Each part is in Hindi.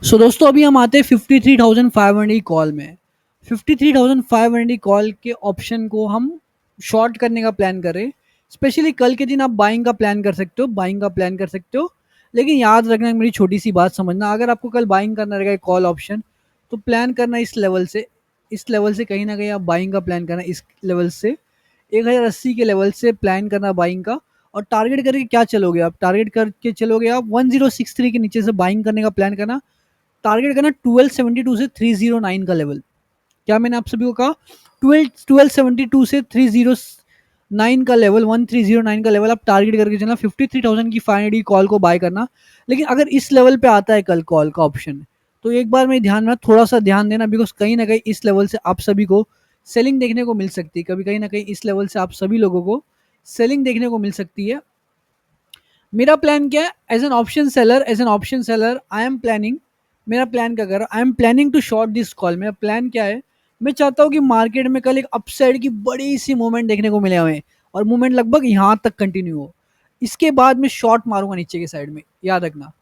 सो दोस्तों अभी हम आते हैं 53,500 कॉल में। 53,500 कॉल के ऑप्शन को हम शॉर्ट करने का प्लान कर रहे हैं। स्पेशली कल के दिन आप बाइंग का प्लान कर सकते हो, बाइंग का प्लान कर सकते हो। लेकिन याद रखना, मेरी छोटी सी बात समझना, अगर आपको कल बाइंग करना रहेगा कॉल ऑप्शन, तो प्लान करना इस लेवल से कहीं ना कहीं आप बाइंग का प्लान करना इस लेवल से 1080 के लेवल से प्लान करना बाइंग का। और टारगेट करके क्या चलोगे आप, टारगेट करके चलोगे आप 1063 के नीचे से बाइंग करने का प्लान करना। टारगेट करना 1272 से 309 का लेवल। क्या मैंने आप सभी को कहा? 1272 से 309 का लेवल, 1309 का लेवल आप टारगेट करके चलना। 53,000 की फाइनली कॉल को बाय करना। लेकिन अगर इस लेवल पे आता है कल कॉल का ऑप्शन, तो एक बार मेरे ध्यान में थोड़ा सा ध्यान देना, बिकॉज कहीं ना कहीं इस लेवल से आप सभी को सेलिंग देखने को मिल सकती है। कभी कहीं ना कहीं इस लेवल से आप सभी लोगों को सेलिंग देखने को मिल सकती है। मेरा प्लान क्या है? As an option seller I am planning. मेरा प्लान क्या कर रहा, I am planning to short this call. मेरा प्लान क्या है? मैं चाहता हूँ कि मार्केट में कल एक अपसाइड की बड़ी सी मूवमेंट देखने को मिले हमें, और मूवमेंट लगभग यहाँ तक कंटिन्यू हो। इसके बाद मैं शॉर्ट मारूंगा नीचे के साइड में, याद रखना।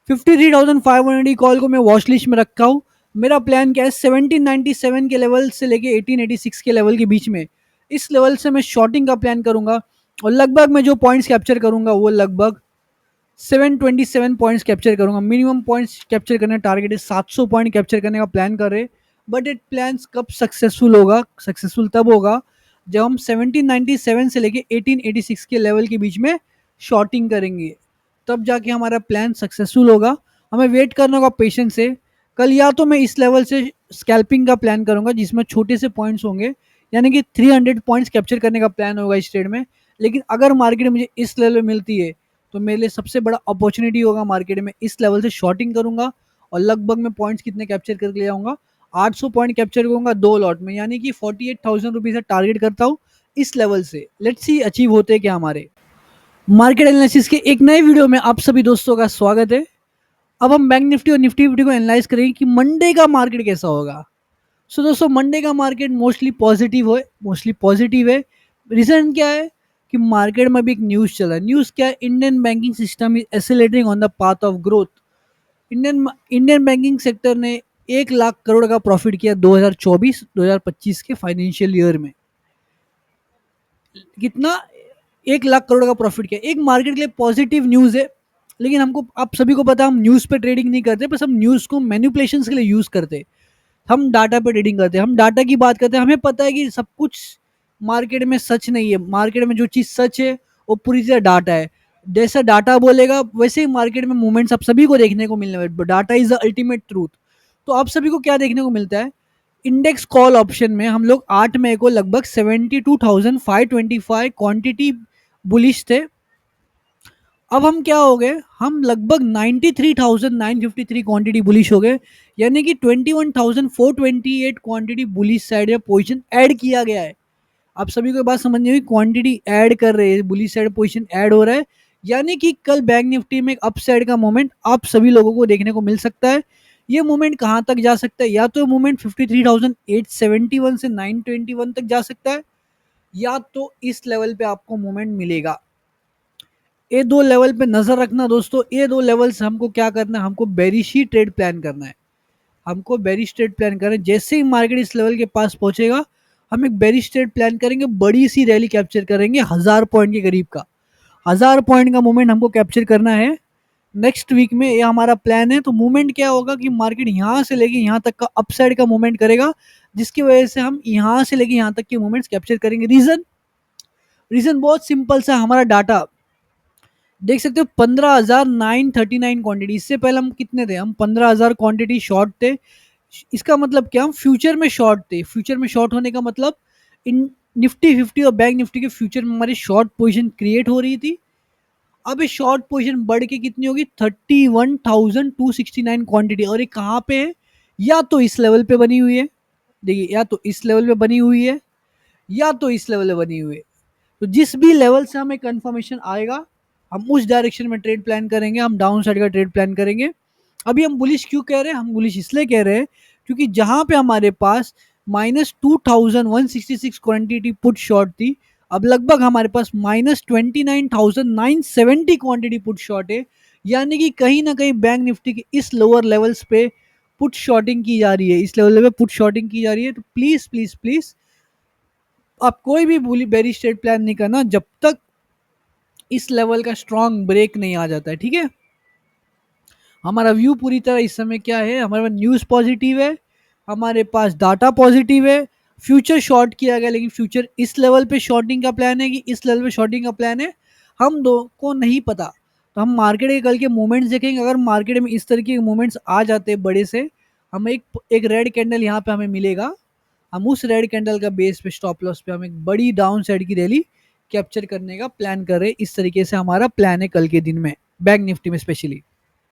53,500 कॉल को मैं वॉच लिस्ट में रखा हूँ। मेरा प्लान क्या है? 1797 के लेवल से लेके 1886 के लेवल के बीच में, इस लेवल से मैं शॉर्टिंग का प्लान करूंगा। और लगभग मैं जो पॉइंट्स कैप्चर करूंगा वो लगभग 727 पॉइंट्स कैप्चर करूंगा। मिनिमम पॉइंट्स कैप्चर करने का टारगेट है, 700 पॉइंट कैप्चर करने का प्लान कर रहे। बट इट प्लान कब सक्सेसफुल होगा? सक्सेसफुल तब होगा जब हम 1797 से लेके 1886 के लेवल के बीच में शॉर्टिंग करेंगे, तब जाके हमारा प्लान सक्सेसफुल होगा। हमें वेट करना होगा पेशेंस से। कल या तो मैं इस लेवल से स्कैल्पिंग का प्लान करूंगा जिसमें छोटे से पॉइंट्स होंगे, यानी कि 300 पॉइंट्स कैप्चर करने का प्लान होगा इस ट्रेड में। लेकिन अगर मार्केट मुझे इस लेवल में मिलती है, तो मेरे लिए सबसे बड़ा अपॉर्चुनिटी होगा मार्केट में, इस लेवल से शॉर्टिंग करूंगा। और लगभग मैं पॉइंट्स कितने कैप्चर करके ले आऊंगा? 800 पॉइंट कैप्चर करूंगा दो लॉट में, यानी कि 48,000 रुपीज टारगेट करता हूँ इस लेवल से। लेट्स सी अचीव होते हैं क्या हमारे। मार्केट एनालिसिस के एक नए वीडियो में आप सभी दोस्तों का स्वागत है। अब हम बैंक निफ्टी और निफ्टी फिफ्टी को एनालाइज करेंगे कि मंडे का मार्केट कैसा होगा। सो दोस्तों मंडे का मार्केट मोस्टली पॉजिटिव है। रीजन क्या है? कि मार्केट में भी एक न्यूज़ चला है। न्यूज़ क्या है? Indian banking system is accelerating on the path of growth. Indian Indian banking sector ने 1 लाख करोड़ का प्रॉफिट किया 2024-2025 के फाइनेंशियल ईयर में। कितना? 1 लाख करोड़ का प्रॉफिट किया। एक मार्केट के लिए पॉजिटिव न्यूज़ है। लेकिन हमको, आप सभी को पता, हम न्यूज़ पे ट्रेडिंग नहीं करते, बस हम न्यूज़ को मैनिपुलेशन के लिए यूज़ करते। हम डाटा पे ट्रेडिंग करते हैं, हम डाटा की बात करते हैं। हमें पता है कि सब कुछ मार्केट में सच नहीं है। मार्केट में जो चीज़ सच है वो पूरी तरह डाटा है। जैसा डाटा बोलेगा वैसे ही मार्केट में मूवमेंट्स आप सभी को देखने को मिलने वाले। Data is the ultimate truth. तो आप सभी को क्या देखने को मिलता है? इंडेक्स कॉल ऑप्शन में हम लोग 8 मई को लगभग 72,525 क्वांटिटी बुलिश थे। अब हम क्या हो गए? हम लगभग 93,953 क्वांटिटी बुलिश हो गए, यानी कि 21,428 क्वांटिटी बुलिश साइड या पोजीशन ऐड किया गया है। आप सभी को बात समझनी होगी, क्वांटिटी ऐड कर रहे हैं, बुलिश साइड पोजीशन ऐड हो रहा है। यानी कि कल बैंक निफ्टी में एक अप साइड का मोमेंट आप सभी लोगों को देखने को मिल सकता है। ये मोमेंट कहाँ तक जा सकता है? या तो मोमेंट 53,871 से 921 तक जा सकता है, या तो इस लेवल पे आपको मोमेंट मिलेगा। ये दो लेवल पे नजर रखना दोस्तों। ये दो लेवल से हमको क्या करना है? हमको बेरिश ही ट्रेड प्लान करना है। हमको बेरिश ट्रेड प्लान करना है। जैसे ही मार्केट इस लेवल के पास पहुंचेगा, हम एक बेरिश ट्रेड प्लान करेंगे, बड़ी सी रैली कैप्चर करेंगे 1000 पॉइंट के करीब का। 1000 पॉइंट का मूवमेंट हमको कैप्चर करना है नेक्स्ट वीक में, ये हमारा प्लान है। तो मूवमेंट क्या होगा कि मार्केट यहाँ से लेके यहाँ तक का अपसाइड का मूवमेंट करेगा, जिसकी वजह से हम यहाँ से लेके यहाँ तक के मूवमेंट्स कैप्चर करेंगे। रीजन रीजन बहुत सिंपल सा, हमारा डाटा देख सकते हो। 15,939 क्वांटिटी। इससे पहले हम कितने थे? हम 15,000 क्वांटिटी शॉर्ट थे। इसका मतलब क्या? हम फ्यूचर में शॉर्ट थे। फ्यूचर में शॉर्ट होने का मतलब इन निफ्टी फिफ्टी और बैंक निफ्टी के फ्यूचर में हमारी शॉर्ट पोजीशन क्रिएट हो रही थी। अब ये शॉर्ट पोजीशन बढ़ के कितनी होगी? 31,269 क्वांटिटी। और ये कहाँ पे है? या तो इस लेवल पे बनी हुई है, देखिए, या तो इस लेवल पे बनी हुई है, या तो इस लेवल पे बनी हुई है। तो जिस भी लेवल से हमें कंफर्मेशन आएगा, हम उस डायरेक्शन में ट्रेड प्लान करेंगे, हम डाउन साइड का ट्रेड प्लान करेंगे। अभी हम बुलिश क्यों कह रहे हैं? हम बुलिश इसलिए कह रहे हैं क्योंकि जहां पे हमारे पास -2,166 क्वांटिटी पुट शॉर्ट थी, अब लगभग हमारे पास -29,970 क्वांटिटी पुट शॉर्ट है। यानी कि कहीं ना कहीं बैंक निफ्टी के इस लोअर लेवल्स पे पुट शॉर्टिंग की जा रही है, इस लेवल पे पुट शॉर्टिंग की जा रही है। तो प्लीज प्लीज प्लीज आप कोई भी भूली बेरी स्ट्रेट प्लान नहीं करना जब तक इस लेवल का स्ट्रॉन्ग ब्रेक नहीं आ जाता है, ठीक है। हमारा व्यू पूरी तरह इस समय क्या है, हमारे पास न्यूज़ पॉजिटिव है, हमारे पास डाटा पॉजिटिव है। फ्यूचर शॉर्ट किया गया, लेकिन फ्यूचर इस लेवल पे शॉर्टिंग का प्लान है कि इस लेवल पे शॉर्टिंग का प्लान है, हम दो को नहीं पता। तो हम मार्केट के कल के मूवमेंट्स देखेंगे, अगर मार्केट में इस तरीके के मूवमेंट्स आ जाते हैं बड़े से, हमें एक रेड कैंडल यहाँ पे हमें मिलेगा, हम उस रेड कैंडल का बेस पे स्टॉप लॉस पे हम एक बड़ी डाउन साइड की रैली कैप्चर करने का प्लान कर रहे हैं। इस तरीके से हमारा प्लान है कल के दिन में बैंक निफ्टी में स्पेशली।